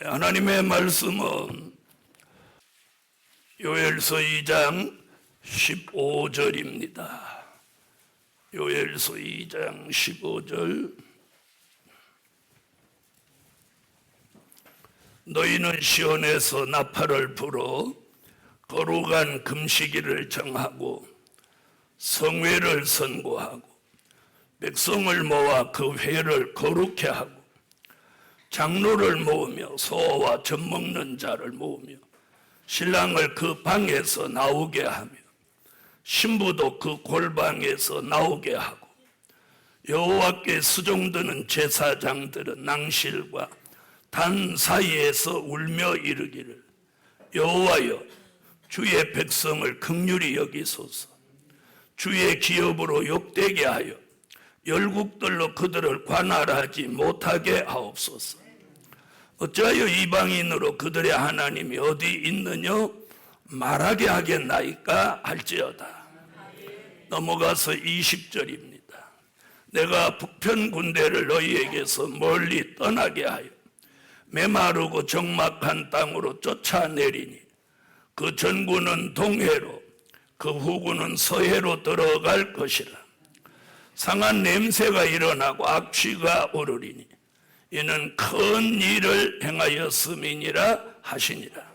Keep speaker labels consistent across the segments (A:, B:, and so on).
A: 하나님의 말씀은 요엘서 2장 15절입니다. 요엘서 2장 15절. 너희는 시온에서 나팔을 불어 거룩한 금식일을 정하고 성회를 선고하고 백성을 모아 그 회를 거룩케 하고 장로를 모으며 소와 젖 먹는 자를 모으며 신랑을 그 방에서 나오게 하며 신부도 그 골방에서 나오게 하고 여호와께 수종드는 제사장들은 낭실과 단 사이에서 울며 이르기를 여호와여 주의 백성을 긍휼히 여기소서. 주의 기업으로 욕되게 하여 열국들로 그들을 관할하지 못하게 하옵소서. 어찌하여 이방인으로 그들의 하나님이 어디 있느냐 말하게 하겠나이까 할지어다. 넘어가서 20절입니다. 내가 북편 군대를 너희에게서 멀리 떠나게 하여 메마르고 적막한 땅으로 쫓아내리니 그 전군은 동해로 그 후군은 서해로 들어갈 것이라. 상한 냄새가 일어나고 악취가 오르리니 이는 큰 일을 행하였음이니라 하시니라.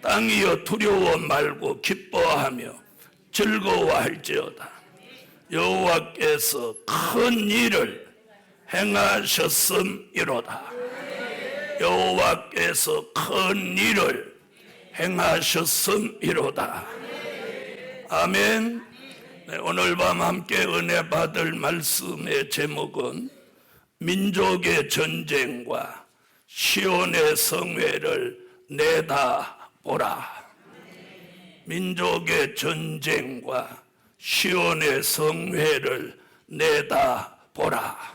A: 땅이여 두려워 말고 기뻐하며 즐거워할지어다. 여호와께서 큰 일을 행하셨음이로다. 여호와께서 큰 일을 행하셨음이로다. 아멘. 네, 오늘 밤 함께 은혜 받을 말씀의 제목은 민족의 전쟁과 시온의 성회를 내다보라. 민족의 전쟁과 시온의 성회를 내다보라.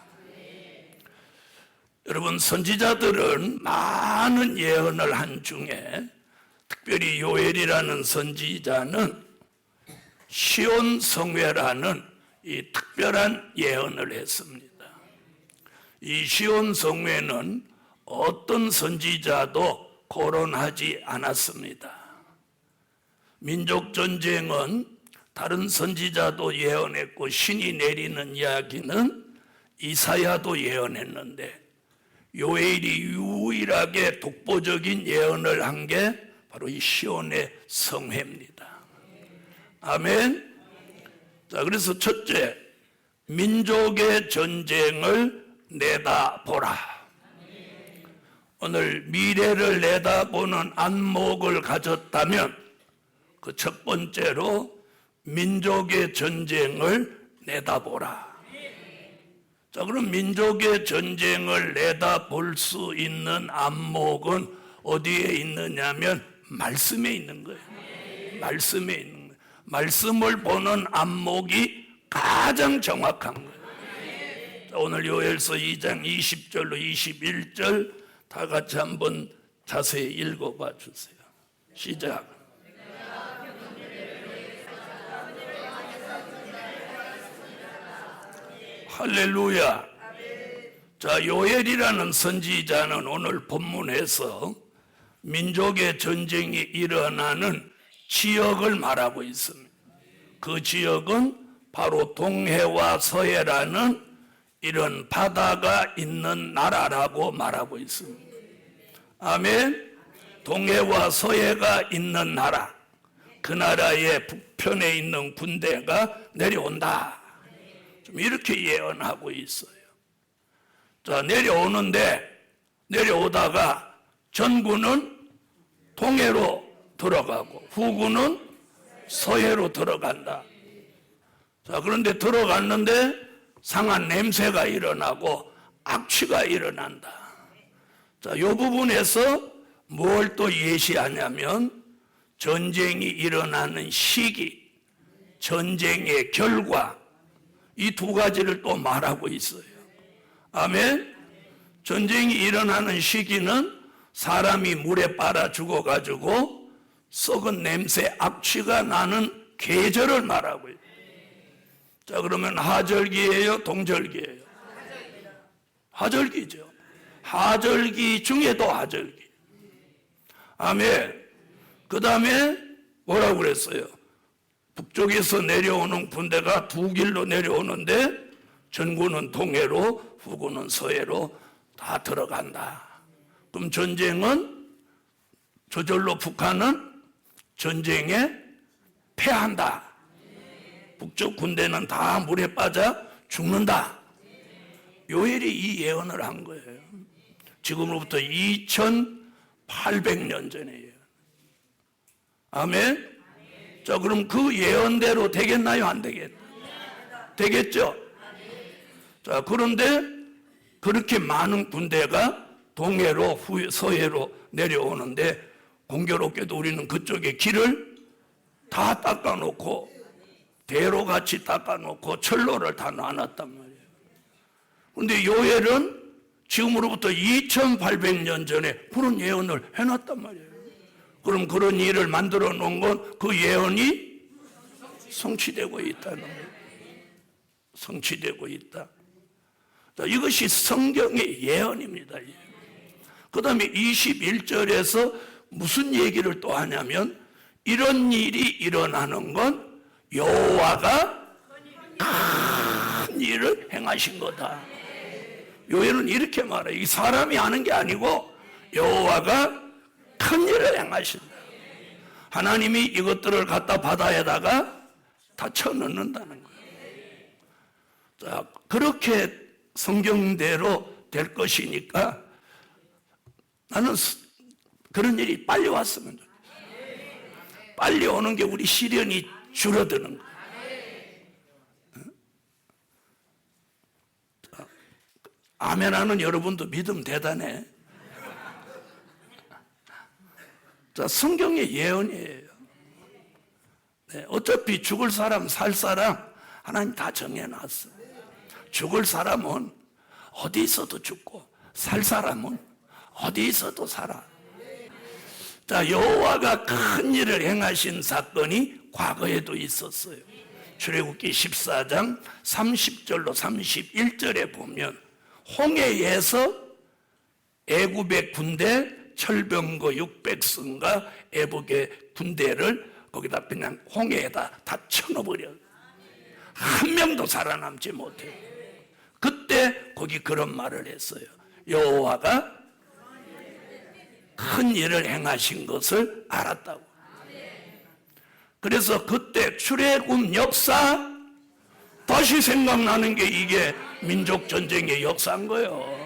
A: 여러분, 선지자들은 많은 예언을 한 중에 특별히 요엘이라는 선지자는 시온 성회라는 이 특별한 예언을 했습니다. 이 시온 성회는 어떤 선지자도 거론하지 않았습니다. 민족 전쟁은 다른 선지자도 예언했고 신이 내리는 이야기는 이사야도 예언했는데 요엘이 유일하게 독보적인 예언을 한 게 바로 이 시온의 성회입니다. 아멘. 자, 그래서 첫째, 민족의 전쟁을 내다보라. 오늘 미래를 내다보는 안목을 가졌다면 그 첫 번째로 민족의 전쟁을 내다보라. 자, 그럼 민족의 전쟁을 내다볼 수 있는 안목은 어디에 있느냐면 말씀에 있는 거예요. 말씀에 있는 거예요. 말씀을 보는 안목이 가장 정확한 거예요. 자, 오늘 요엘서 2장 20절로 21절 다 같이 한번 자세히 읽어봐 주세요. 시작. 할렐루야. 자, 요엘이라는 선지자는 오늘 본문에서 민족의 전쟁이 일어나는 지역을 말하고 있습니다. 그 지역은 바로 동해와 서해라는 이런 바다가 있는 나라라고 말하고 있습니다. 아멘. 동해와 서해가 있는 나라, 그 나라의 북편에 있는 군대가 내려온다. 좀 이렇게 예언하고 있어요. 자, 내려오다가 전군은 동해로 들어가고 후군은 서해로 들어간다. 자, 그런데 들어갔는데 상한 냄새가 일어나고 악취가 일어난다. 자, 이 부분에서 뭘 또 예시하냐면 전쟁이 일어나는 시기, 전쟁의 결과, 이 두 가지를 또 말하고 있어요. 아멘. 전쟁이 일어나는 시기는 사람이 물에 빨아 죽어가지고 썩은 냄새, 악취가 나는 계절을 말하고 있어요. 자, 그러면 하절기예요, 동절기예요? 하절기죠. 하절기 중에도 하절기. 아멘. 그 다음에 뭐라고 그랬어요? 북쪽에서 내려오는 군대가 두 길로 내려오는데 전구는 동해로 후구는 서해로 다 들어간다. 그럼 전쟁은 저절로 북한은 전쟁에 패한다. 북쪽 군대는 다 물에 빠져 죽는다. 요엘이 이 예언을 한 거예요. 지금으로부터 2800년 전이에요. 아멘. 자, 그럼 그 예언대로 되겠나요? 안 되겠나요? 되겠죠? 자, 그런데 그렇게 많은 군대가 동해로 서해로 내려오는데 공교롭게도 우리는 그쪽에 길을 다 닦아놓고 대로같이 닦아놓고 철로를 다 놔놨단 말이에요. 그런데 요엘은 지금으로부터 2800년 전에 그런 예언을 해놨단 말이에요. 그럼 그런 일을 만들어 놓은 건 그 예언이 성취되고 있다는 거예요. 성취되고 있다. 자, 이것이 성경의 예언입니다. 그 다음에 21절에서 무슨 얘기를 또 하냐면 이런 일이 일어나는 건 여호와가 큰 일을 행하신 거다. 요엘은 이렇게 말해요. 이 사람이 하는 게 아니고 여호와가 큰 일을 행하신다. 하나님이 이것들을 갖다 바다에다가 다 쳐넣는다는 거예요. 자, 그렇게 성경대로 될 것이니까 나는 그런 일이 빨리 왔으면 좋겠어요. 빨리 오는 게 우리 시련이 줄어드는 거예요. 아멘 하는 여러분도 믿음 대단해. 자, 성경의 예언이에요. 네, 어차피 죽을 사람, 살 사람 하나님 다 정해놨어요. 죽을 사람은 어디 있어도 죽고 살 사람은 어디 있어도 살아. 자, 여호와가 큰 일을 행하신 사건이 과거에도 있었어요. 출애굽기 14장 30절로 31절에 보면 홍해에서 애굽의 군대 철병거 600승과 애국의 군대를 거기다 그냥 홍해에다 다 쳐넣어버려. 한 명도 살아남지 못해요. 그때 거기 그런 말을 했어요. 여호와가 큰 일을 행하신 것을 알았다고. 그래서 그때 출애굽 역사 다시 생각나는 게 이게 민족전쟁의 역사인 거예요.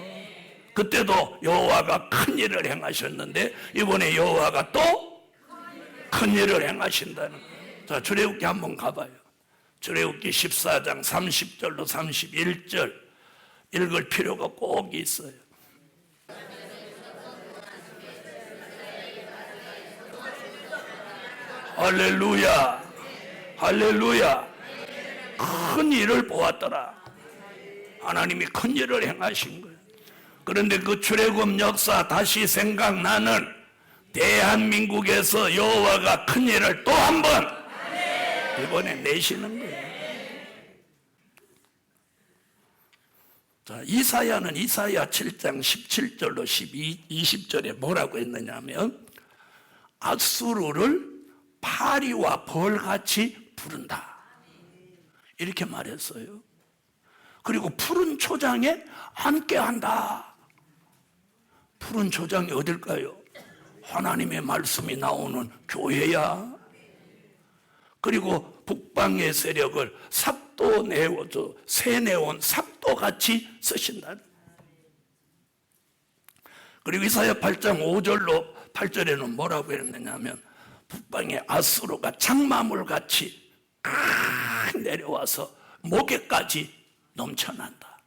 A: 그때도 여호와가 큰 일을 행하셨는데 이번에 여호와가 또 큰 일을 행하신다는 거예요. 자, 출애굽기 한번 가봐요. 출애굽기 14장 30절로 31절 읽을 필요가 꼭 있어요. 할렐루야, 할렐루야. 큰 일을 보았더라. 하나님이 큰 일을 행하신 거예요. 그런데 그 출애굽 역사 다시 생각나는 대한민국에서 여호와가 큰 일을 또 한 번 이번에 내시는 거예요. 자, 이사야는 이사야 7장 17절로 20절에 뭐라고 했느냐면 아수르를 파리와 벌같이 부른다 이렇게 말했어요. 그리고 푸른 초장에 함께한다. 푸른 초장이 어딜까요? 하나님의 말씀이 나오는 교회야. 그리고 북방의 세력을 삽도 내어줘 새 내온 삽도같이 쓰신다. 그리고 이사야 8장 5절로 8절에는 뭐라고 했느냐면 북방의 아수르가 장마물같이 내려와서 목에까지 넘쳐난다.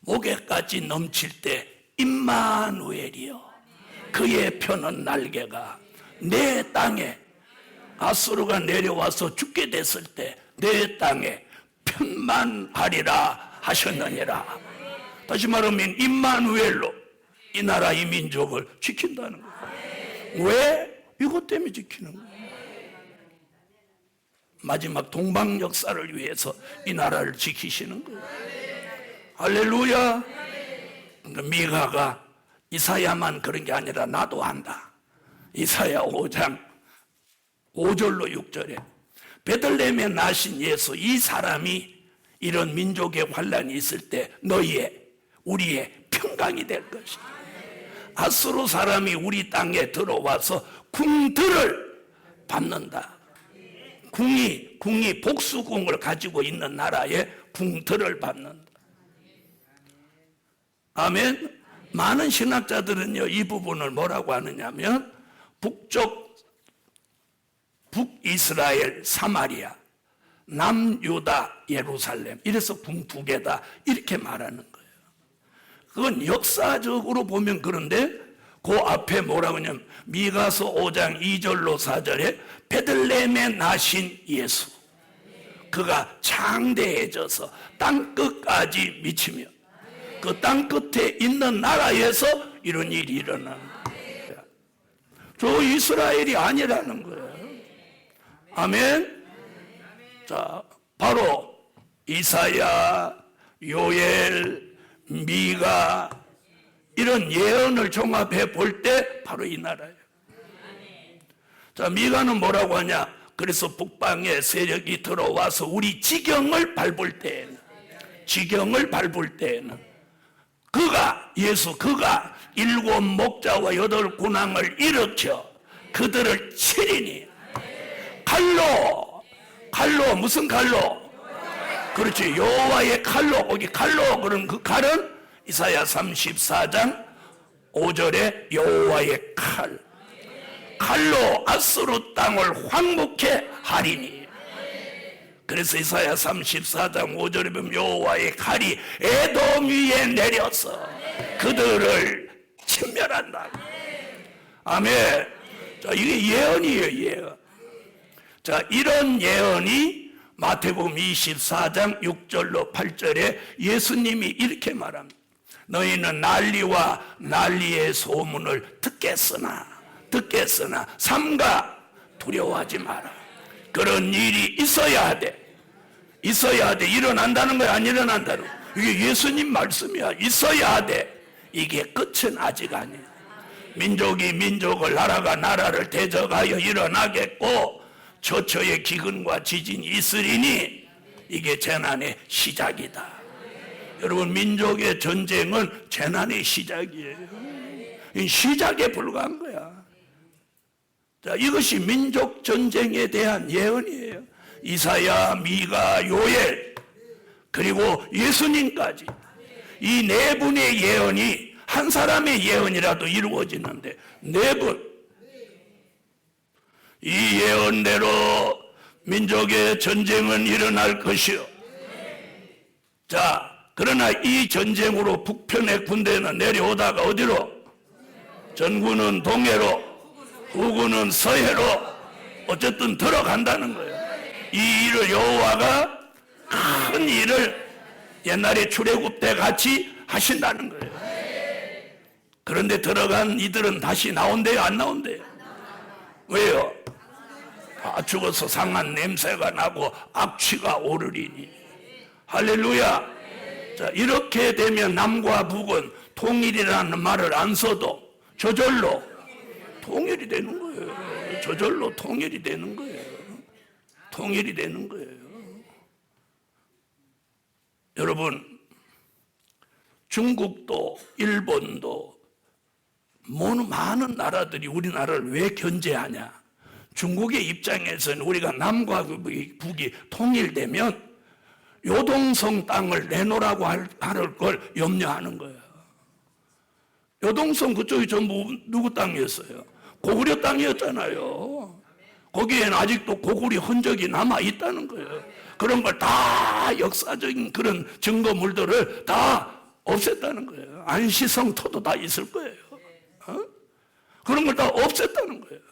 A: 목에까지 넘칠 때 임마누엘이여 그의 펴는 날개가 내 땅에 아수르가 내려와서 죽게 됐을 때 내 땅에 편만하리라 하셨느니라. 다시 말하면 임마누엘로 이 나라 이 민족을 지킨다는 거예요. 왜? 이것 때문에 지키는 거예요. 마지막 동방 역사를 위해서 이 나라를 지키시는 거예요. 할렐루야. 그러니까 미가가 이사야만 그런 게 아니라 나도 안다. 이사야 5장 5절로 6절에 베들레헴에 나신 예수, 이 사람이 이런 민족의 환란이 있을 때 너희의 우리의 평강이 될 것이다. 아수르 사람이 우리 땅에 들어와서 궁들을 밟는다. 궁이 복수궁을 가지고 있는 나라에 궁들을 밟는다. 아멘. 많은 신학자들은요, 이 부분을 뭐라고 하느냐면 북이스라엘 사마리아, 남유다 예루살렘, 이래서 북에다 이렇게 말하는 거예요. 그건 역사적으로 보면 그런데 그 앞에 뭐라고 하냐면 미가서 5장 2절로 4절에 베들레헴에 나신 예수, 그가 장대해져서 땅끝까지 미치며 그 땅끝에 있는 나라에서 이런 일이 일어나는 거예요. 저 이스라엘이 아니라는 거예요. 아멘. 자, 바로 이사야, 요엘, 미가 이런 예언을 종합해 볼 때 바로 이 나라예요. 자, 미가는 뭐라고 하냐? 그래서 북방의 세력이 들어와서 우리 지경을 밟을 때에는, 그가 일곱 목자와 여덟 군왕을 일으켜 그들을 치리니, 칼로 무슨 칼로? 그렇지, 여호와의 칼로. 거기 칼로, 그런 그 칼은 이사야 34장 5절에 여호와의 칼로 아수르 땅을 황무케 하리니. 그래서 이사야 34장 5절에 보면 여호와의 칼이 에돔 위에 내려서 그들을 침멸한다. 아멘. 자, 이게 예언이에요, 예언. 자, 이런 예언이 마태복음 24장 6절로 8절에 예수님이 이렇게 말합니다. 너희는 난리와 난리의 소문을 듣겠으나 삼가 두려워하지 마라. 그런 일이 있어야 돼. 일어난다는 거야, 안 일어난다는 거야? 이게 예수님 말씀이야. 있어야 돼. 이게 끝은 아직 아니야. 민족이 민족을, 나라가 나라를 대적하여 일어나겠고 처처의 기근과 지진이 있으리니 이게 재난의 시작이다. 여러분, 민족의 전쟁은 재난의 시작이에요. 시작에 불과한 거야. 자, 이것이 민족 전쟁에 대한 예언이에요. 이사야, 미가, 요엘, 그리고 예수님까지 이 네 분의 예언이 한 사람의 예언이라도 이루어지는데 네 분, 이 예언대로 민족의 전쟁은 일어날 것이요. 자, 그러나 이 전쟁으로 북편의 군대는 내려오다가 어디로? 전군은 동해로, 후군은 서해로 어쨌든 들어간다는 거예요. 이 일을 여호와가 큰 일을 옛날에 출애굽 때 같이 하신다는 거예요. 그런데 들어간 이들은 다시 나온대요, 안 나온대요? 왜요? 다 죽어서 상한 냄새가 나고 악취가 오르리니. 할렐루야. 자, 이렇게 되면 남과 북은 통일이라는 말을 안 써도 저절로 통일이 되는 거예요. 저절로 통일이 되는 거예요. 통일이 되는 거예요. 여러분, 중국도 일본도 많은 나라들이 우리나라를 왜 견제하냐? 중국의 입장에서는 우리가 남과 북이 통일되면 요동성 땅을 내놓으라고 할 걸 염려하는 거예요. 요동성 그쪽이 전부 누구 땅이었어요? 고구려 땅이었잖아요. 거기에는 아직도 고구려 흔적이 남아있다는 거예요. 그런 걸 다 역사적인 그런 증거물들을 다 없앴다는 거예요. 안시성터도 다 있을 거예요. 그런 걸 다 없앴다는 거예요.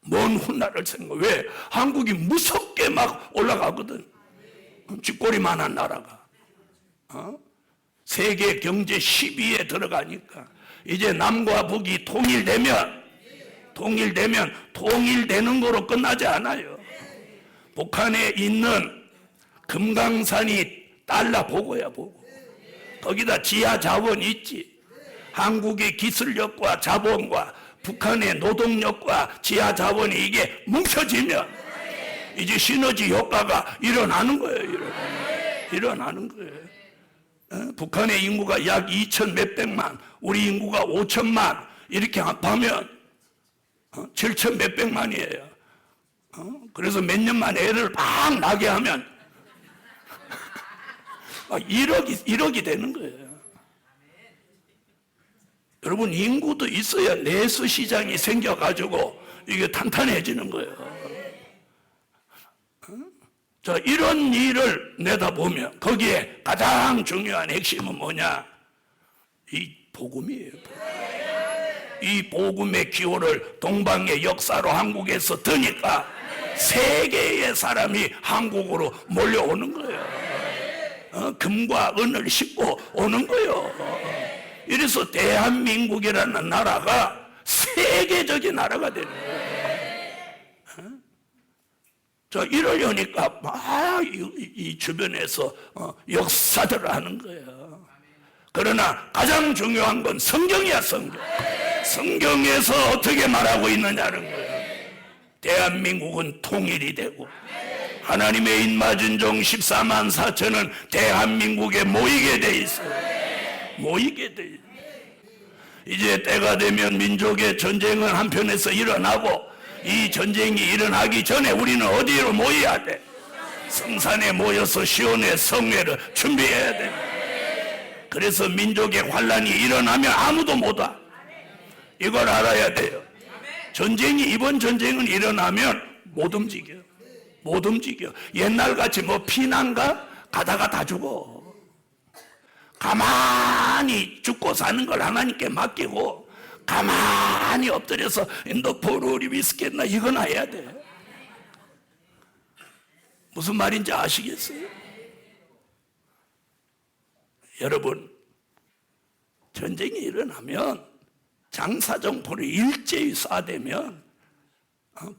A: 먼 훗날을 생각. 왜? 한국이 무섭게 막 올라가거든. 쥐꼬리만한 나라가. 세계 경제 10위에 들어가니까 이제 남과 북이 통일되면 통일되는 거로 끝나지 않아요. 북한에 있는 금강산이 달러 보고야 보고. 거기다 지하 자원이 있지. 한국의 기술력과 자본과 북한의 노동력과 지하 자원이 이게 뭉쳐지면 이제 시너지 효과가 일어나는 거예요. 일어나는 거예요. 북한의 인구가 약 2천 몇백만, 우리 인구가 5천만 이렇게 합하면 7천 몇백만이에요. 그래서 몇 년 만에 애를 막 나게 하면 1억이 되는 거예요. 여러분, 인구도 있어야 내수 시장이 생겨가지고 이게 탄탄해지는 거예요. 자, 이런 일을 내다보면 거기에 가장 중요한 핵심은 뭐냐? 이 복음이에요. 이 복음의 기호를 동방의 역사로 한국에서 드니까 세계의 사람이 한국으로 몰려오는 거예요. 금과 은을 싣고 오는 거예요. 이래서 대한민국이라는 나라가 세계적인 나라가 되는 거예요. 자, 이러려니까 막 이 주변에서 역사들을 하는 거예요. 그러나 가장 중요한 건 성경이야, 성경. 성경에서 어떻게 말하고 있느냐는 거예요. 대한민국은 통일이 되고 하나님의 인맞은 종 14만 4천은 대한민국에 모이게 돼 있어요. 모이게 돼 있어요. 이제 때가 되면 민족의 전쟁은 한편에서 일어나고 이 전쟁이 일어나기 전에 우리는 어디로 모여야 돼? 성산에 모여서 시온의 성회를 준비해야 돼. 그래서 민족의 환란이 일어나면 아무도 못 와. 이걸 알아야 돼요. 이번 전쟁은 일어나면 못 움직여. 못 움직여. 옛날같이 뭐 피난가? 가다가 다 죽어. 가만히 죽고 사는 걸 하나님께 맡기고 가만히 엎드려서 너 포로리 위스겠나 이건 해야 돼. 무슨 말인지 아시겠어요? 여러분, 전쟁이 일어나면 장사정포를 일제히 쏴대면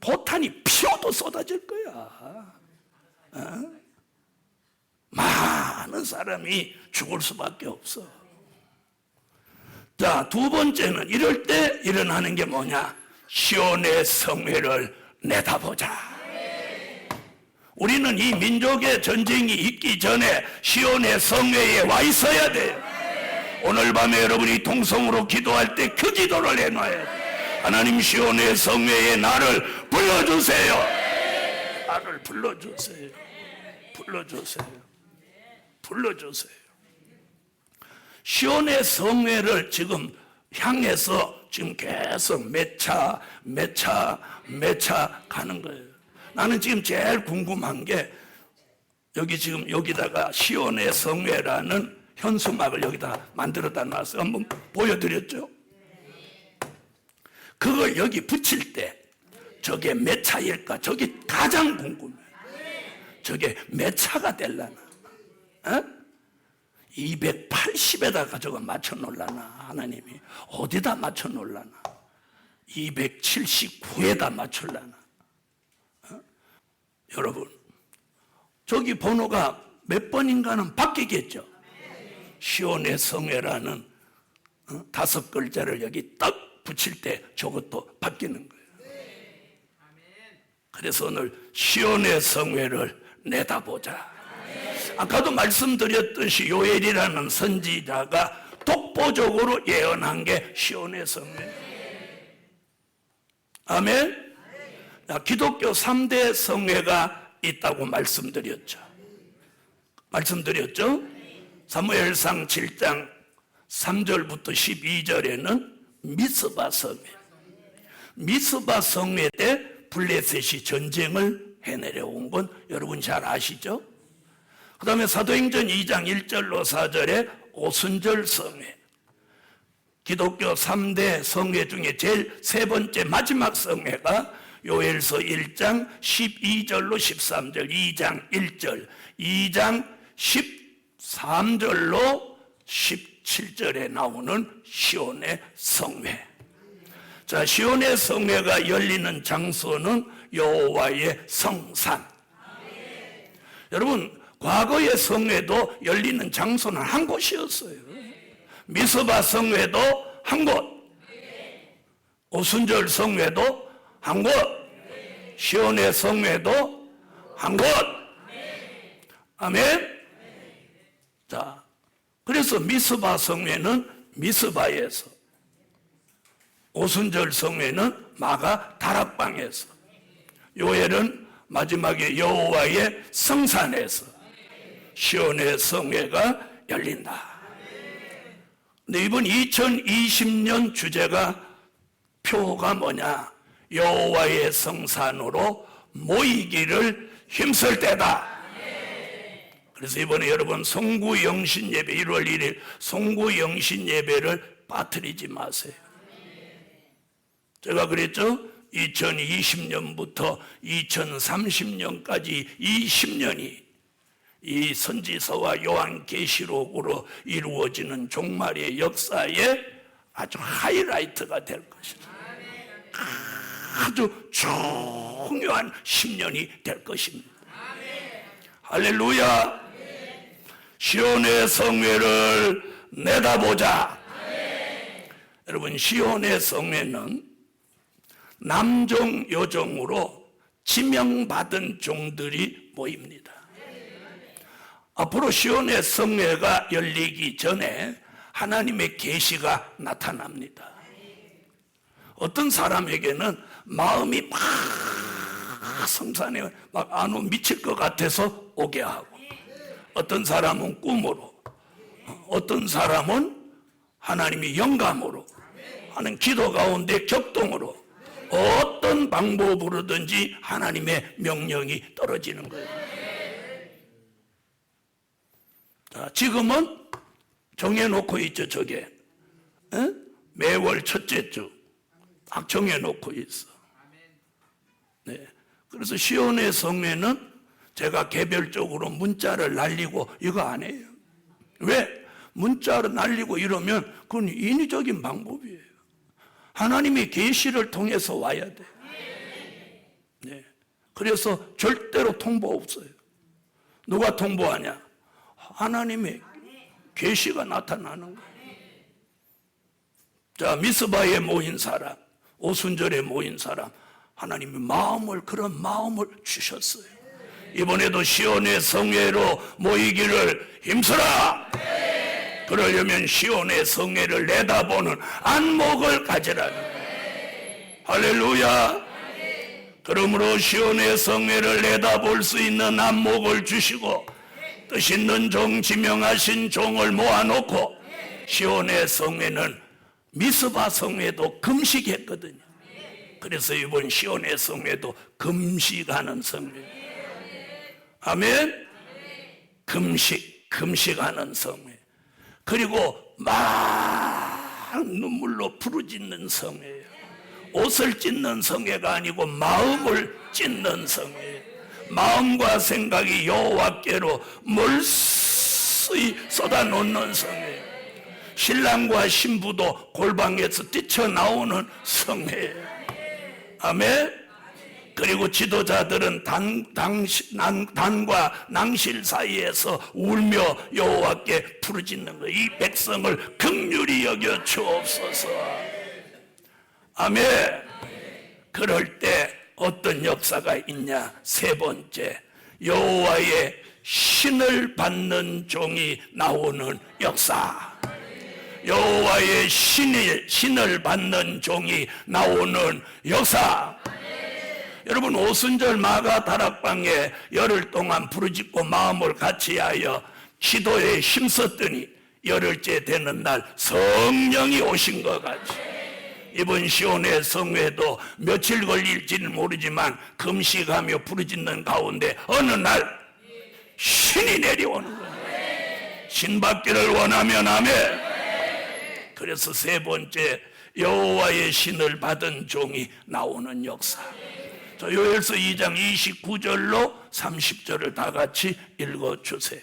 A: 포탄이 피어도 쏟아질 거야. 많은 사람이 죽을 수밖에 없어. 자, 두 번째는 이럴 때 일어나는 게 뭐냐? 시온의 성회를 내다보자. 우리는 이 민족의 전쟁이 있기 전에 시온의 성회에 와 있어야 돼요. 오늘 밤에 여러분이 통성으로 기도할 때 그 기도를 해놔야 돼. 하나님, 시온의 성회에 나를 불러주세요. 나를 불러주세요. 불러주세요. 불러주세요. 시온의 성회를 지금 향해서 지금 계속 몇 차 가는 거예요. 나는 지금 제일 궁금한 게 여기다가 시온의 성회라는 현수막을 여기다 만들어다 놨어요. 한번 보여드렸죠? 그걸 여기 붙일 때 저게 몇 차일까? 저게 가장 궁금해요. 저게 몇 차가 될라나? 280에다가 저거 맞춰 놓으려나? 하나님이 어디다 맞춰 놓으려나? 279에다 맞추려나? 여러분, 저기 번호가 몇 번인가는 바뀌겠죠? 시온의 성회라는 5글자를 여기 딱 붙일 때 저것도 바뀌는 거예요. 그래서 오늘 시온의 성회를 내다보자. 아까도 말씀드렸듯이 요엘이라는 선지자가 독보적으로 예언한 게 시온의 성회. 아멘. 기독교 3대 성회가 있다고 말씀드렸죠. 사무엘상 7장 3절부터 12절에는 미스바 성회. 미스바 성회 때 블레셋이 전쟁을 해내려온 건 여러분 잘 아시죠? 그 다음에 사도행전 2장 1절로 4절에 오순절 성회. 기독교 3대 성회 중에 제일 세 번째 마지막 성회가 요엘서 1장 12절로 13절, 2장 1절, 2장 13절로 17절에 나오는 시온의 성회. 자, 시온의 성회가 열리는 장소는 여호와의 성산. 여러분, 과거의 성회도 열리는 장소는 한 곳이었어요. 미스바 성회도 한 곳, 오순절 성회도 한 곳, 시온의 성회도 한 곳. 아멘. 자, 그래서 미스바 성회는 미스바에서, 오순절 성회는 마가 다락방에서, 요엘은 마지막에 여호와의 성산에서 시온의 성회가 열린다. 근데 이번 2020년 주제가, 표가 뭐냐? 여호와의 성산으로 모이기를 힘쓸 때다. 그래서 이번에 여러분 송구 영신 예배 1월 1일 송구 영신 예배를 빠뜨리지 마세요. 제가 그랬죠? 2020년부터 2030년까지 20년이 이 선지서와 요한계시록으로 이루어지는 종말의 역사에 아주 하이라이트가 될 것이다. 아주 중요한 10년이 될 것입니다. 할렐루야. 시온의 성회를 내다보자. 여러분, 시온의 성회는 남종 여종으로 지명받은 종들이 모입니다. 앞으로 시온의 성회가 열리기 전에 하나님의 계시가 나타납니다. 어떤 사람에게는 마음이 막 성산에 막 안 오면 미칠 것 같아서 오게 하고, 어떤 사람은 꿈으로, 어떤 사람은 하나님이 영감으로 하는 기도 가운데 격동으로, 어떤 방법으로든지 하나님의 명령이 떨어지는 거예요. 자, 지금은 정해놓고 있죠. 저게 매월 첫째 주 딱 정해놓고 있어. 네. 그래서 시온의 성회는 제가 개별적으로 문자를 날리고 이거 안 해요. 왜? 문자를 날리고 이러면 그건 인위적인 방법이에요. 하나님의 계시를 통해서 와야 돼. 네. 그래서 절대로 통보 없어요. 누가 통보하냐? 하나님의 계시가 나타나는 거예요. 자, 미스바에 모인 사람, 오순절에 모인 사람, 하나님이 그런 마음을 주셨어요. 이번에도 시온의 성회로 모이기를 힘쓰라. 그러려면 시온의 성회를 내다보는 안목을 가지라는 거예요. 할렐루야. 그러므로 시온의 성회를 내다볼 수 있는 안목을 주시고, 뜻 있는 종, 지명하신 종을 모아놓고, 시온의 성회는 미스바 성회도 금식했거든요. 그래서 이번 시온의 성회도 금식하는 성회. 아멘. 금식하는 성회. 그리고 막 눈물로 부르짖는 성회예요. 옷을 찢는 성회가 아니고 마음을 찢는 성회예요. 마음과 생각이 여호와께로 멀리 쏟아놓는 성회예요. 신랑과 신부도 골방에서 뛰쳐나오는 성회예요. 아멘. 그리고 지도자들은 단과 낭실 사이에서 울며 여호와께 부르짖는 거예요. 이 백성을 긍휼히 여겨 주옵소서. 아멘. 그럴 때 어떤 역사가 있냐? 세 번째, 여호와의 신을 받는 종이 나오는 역사. 여호와의 신을 받는 종이 나오는 역사. 여러분, 오순절 마가 다락방에 열흘 동안 부르짖고 마음을 같이하여 기도에 힘썼더니 열흘째 되는 날 성령이 오신 것 같이, 이번 시온의 성회도 며칠 걸릴지는 모르지만 금식하며 부르짖는 가운데 어느 날 신이 내려오는 거예요. 신 받기를 원하면 아멘. 그래서 세 번째, 여호와의 신을 받은 종이 나오는 역사. 자, 요엘서 2장 29절로 30절을 다 같이 읽어주세요.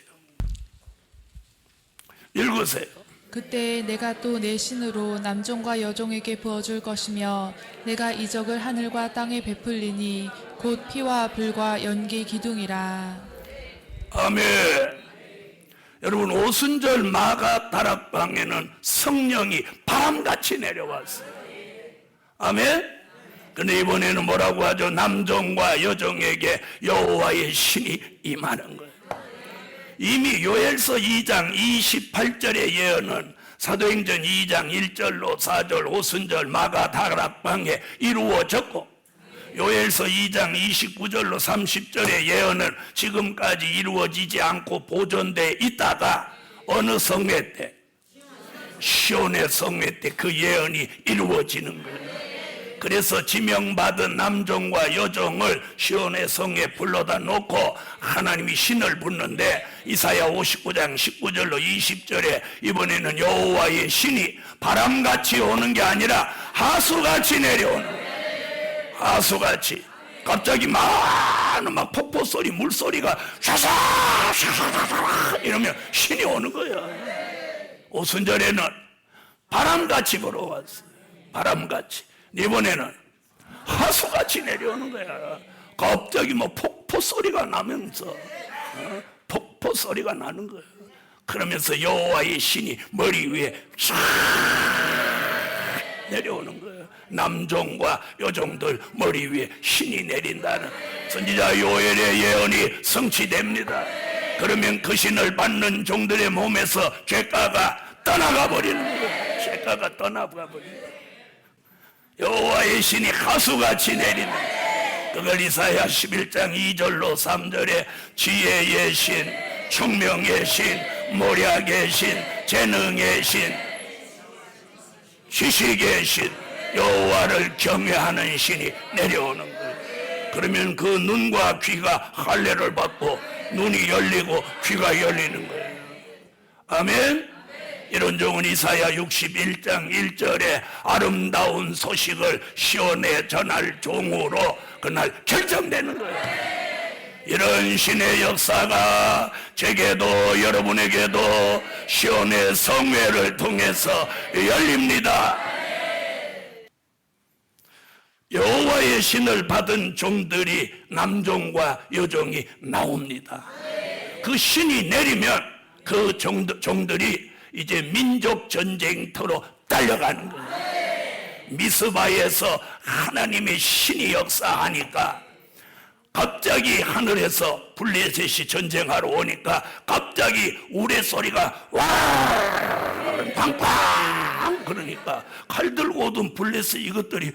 A: 읽으세요.
B: 그때 내가 또 내 신으로 남종과 여종에게 부어줄 것이며 내가 이적을 하늘과 땅에 베풀리니 곧 피와 불과 연기 기둥이라.
A: 아멘. 여러분, 오순절 마가 다락방에는 성령이 바람같이 내려왔어요. 아멘. 근데 이번에는 뭐라고 하죠? 남종과 여종에게 여호와의 신이 임하는 거예요. 이미 요엘서 2장 28절의 예언은 사도행전 2장 1절로 4절 오순절 마가 다락방에 이루어졌고, 요엘서 2장 29절로 30절의 예언은 지금까지 이루어지지 않고 보존되어 있다가 어느 성회 때, 시온의 성회 때 그 예언이 이루어지는 거예요. 그래서 지명받은 남종과 여종을 시온의 성에 불러다 놓고 하나님이 신을 붓는데, 이사야 59장 19절로 20절에 이번에는 여호와의 신이 바람같이 오는 게 아니라 하수같이 내려오는 거예요. 하수같이. 갑자기 막 폭포 소리, 물소리가 샤샤샤샤 이러면 신이 오는 거야. 오순절에는 바람같이 불어왔어요. 바람같이. 이번에는 하수같이 내려오는 거야. 갑자기 폭포 소리가 나면서 폭포 소리가 나는 거야. 그러면서 여호와의 신이 머리 위에 쫙 내려오는 거예요. 남종과 여종들 머리 위에 신이 내린다는 선지자 요엘의 예언이 성취됩니다. 그러면 그 신을 받는 종들의 몸에서 죄가가 떠나가 버리는 거예요. 죄가가 떠나가 버리는 거예요. 여호와의 신이 하수같이 내리는, 그걸 이사야 11장 2절로 3절에 지혜의 신, 총명의 신, 모략의 신, 재능의 신, 지식의 신, 여호와를 경외하는 신이 내려오는 거예요. 그러면 그 눈과 귀가 할례를 받고 눈이 열리고 귀가 열리는 거예요. 아멘. 이런 종은 이사야 61장 1절에 아름다운 소식을 시온에 전할 종으로 그날 결정되는 거예요. 이런 신의 역사가 제게도 여러분에게도 시온의 성회를 통해서 열립니다. 여호와의 신을 받은 종들이 남종과 여종이 나옵니다. 그 신이 내리면 그 종들이 이제 민족 전쟁터로 달려가는 거예요. 미스바에서 하나님의 신이 역사하니까 갑자기 하늘에서 블레셋이 전쟁하러 오니까 갑자기 우레소리가 와 팡팡 그러니까 칼 들고 오던 블레셋 이것들이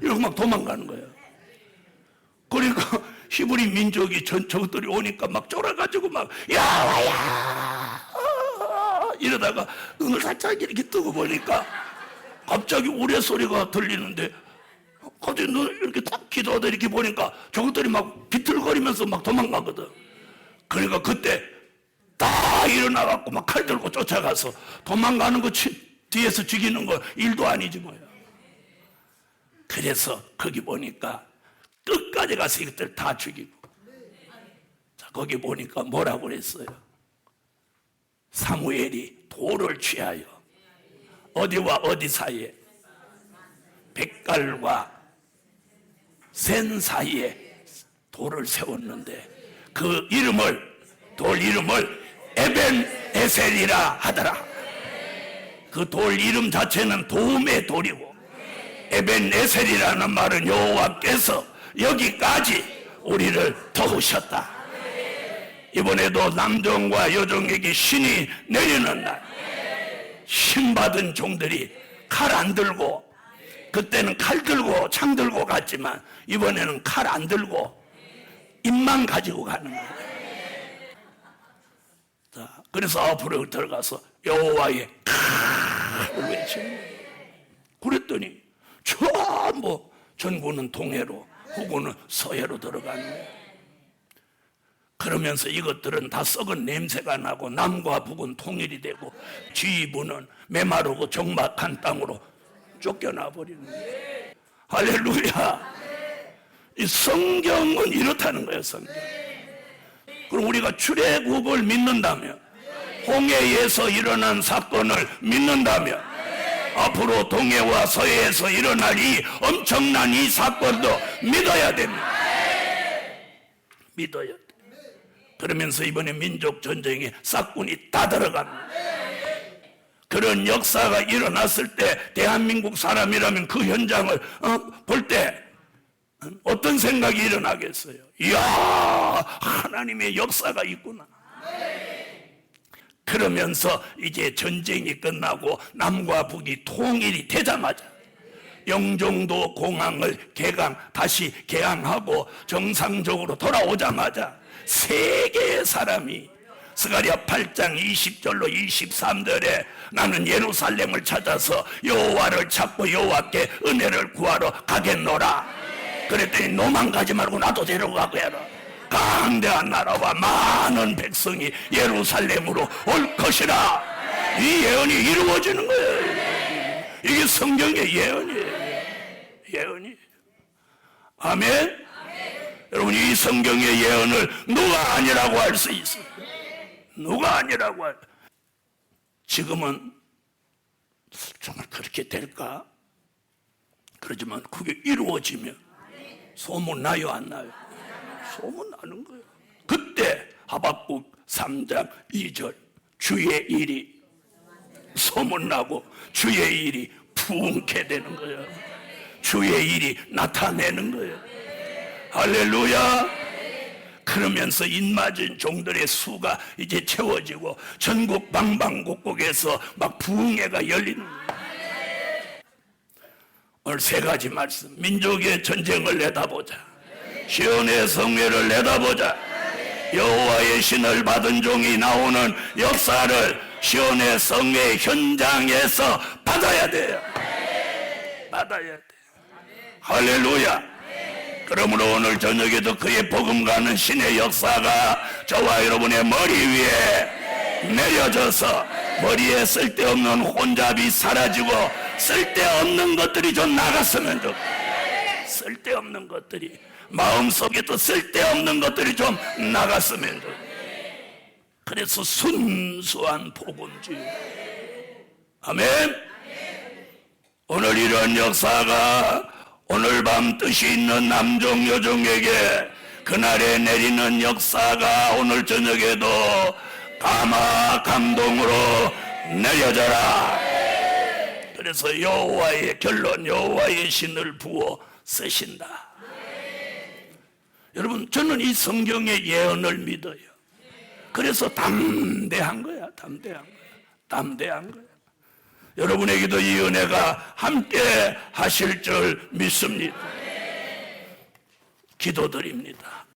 A: 이러고 막 도망가는 거예요. 그러니까 히브리 민족이 저것들이 오니까 막 쫄아가지고 막 야와야 이러다가 눈을 살짝 이렇게 뜨고 보니까 갑자기 우레소리가 들리는데, 갑자기 눈을 이렇게 딱 기도하다 이렇게 보니까 저것들이 막 비틀거리면서 막 도망가거든. 그러니까 그때 딱 일어나갖고 막 칼 들고 쫓아가서 도망가는 거 뒤에서 죽이는 거 일도 아니지 뭐야. 그래서 거기 보니까 끝까지 가서 이것들 다 죽이고, 자, 거기 보니까 뭐라고 그랬어요? 사무엘이 돌을 취하여 어디와 어디 사이에, 백갈과 센 사이에 돌을 세웠는데 그 돌 이름을 에벤 에셀이라 하더라. 그 돌 이름 자체는 도움의 돌이고, 에벤 에셀이라는 말은 여호와께서 여기까지 우리를 도우셨다. 이번에도 남종과 여종에게 신이 내리는 날, 신 받은 종들이 칼 안 들고, 그때는 칼 들고 창 들고 갔지만 이번에는 칼 안 들고 입만 가지고 가는 거예요. 자, 그래서 앞으로 들어가서 여호와의 칼을 외치는 거예요. 그랬더니 전부 전구는 동해로, 후구는 서해로 들어가는 거예요. 그러면서 이것들은 다 썩은 냄새가 나고 남과 북은 통일이 되고 지부는 메마르고 적막한 땅으로 쫓겨나 버리는 거예요. 할렐루야. 이 성경은 이렇다는 거예요. 성경. 그럼 우리가 출애굽을 믿는다면, 홍해에서 일어난 사건을 믿는다면, 앞으로 동해와 서해에서 일어날 이 엄청난 이 사건도 믿어야 됩니다. 믿어야 돼. 그러면서 이번에 민족전쟁에 싹군이 다 들어갑니다. 그런 역사가 일어났을 때 대한민국 사람이라면 그 현장을 볼 때 어떤 생각이 일어나겠어요? 이야, 하나님의 역사가 있구나. 그러면서 이제 전쟁이 끝나고 남과 북이 통일이 되자마자 영종도 공항을 다시 개항하고 정상적으로 돌아오자마자 세계의 사람이 스가랴 8장 20절로 23절에 나는 예루살렘을 찾아서 여호와를 찾고 여호와께 은혜를 구하러 가겠노라. 그랬더니 너만 가지 말고 나도 데려가고 해라. 강대한 나라와 많은 백성이 예루살렘으로 올 것이라. 이 예언이 이루어지는 거예요. 이게 성경의 예언이에요. 예언이. 아멘. 여러분, 이 성경의 예언을 누가 아니라고 할 수 있어요? 누가 아니라고 할? 지금은 정말 그렇게 될까? 그러지만 그게 이루어지면 소문 나요, 안 나요? 소문 나는 거예요. 그때 하박국 3장 2절 주의 일이 소문나고 주의 일이 부흥케 되는 거예요. 주의 일이 나타내는 거예요. 할렐루야. 그러면서 입맞은 종들의 수가 이제 채워지고 전국 방방곡곡에서 막 부흥회가 열리는 거예요. 오늘 세 가지 말씀. 민족의 전쟁을 내다보자. 시온의 성회를 내다보자. 여호와의 신을 받은 종이 나오는 역사를 시온의 성회 현장에서 받아야 돼요. 받아야 돼. 할렐루야. 그러므로 오늘 저녁에도 그의 복음 가는 신의 역사가 저와 여러분의 머리 위에 내려져서 머리에 쓸데없는 혼잡이 사라지고 쓸데없는 것들이 좀 나갔으면 좋겠어요. 쓸데없는 것들이 마음속에도 쓸데없는 것들이 좀 나갔으면 좋겠어요. 그래서 순수한 복음주의. 아멘. 오늘 이런 역사가 오늘 밤 뜻이 있는 남종 여종에게 그날에 내리는 역사가 오늘 저녁에도 감동으로 내려져라. 그래서 여호와의 결론, 여호와의 신을 부어 쓰신다. 여러분, 저는 이 성경의 예언을 믿어요. 그래서 담대한 거야. 담대한 거야. 여러분에게도 이 은혜가 함께 하실 줄 믿습니다. 기도드립니다.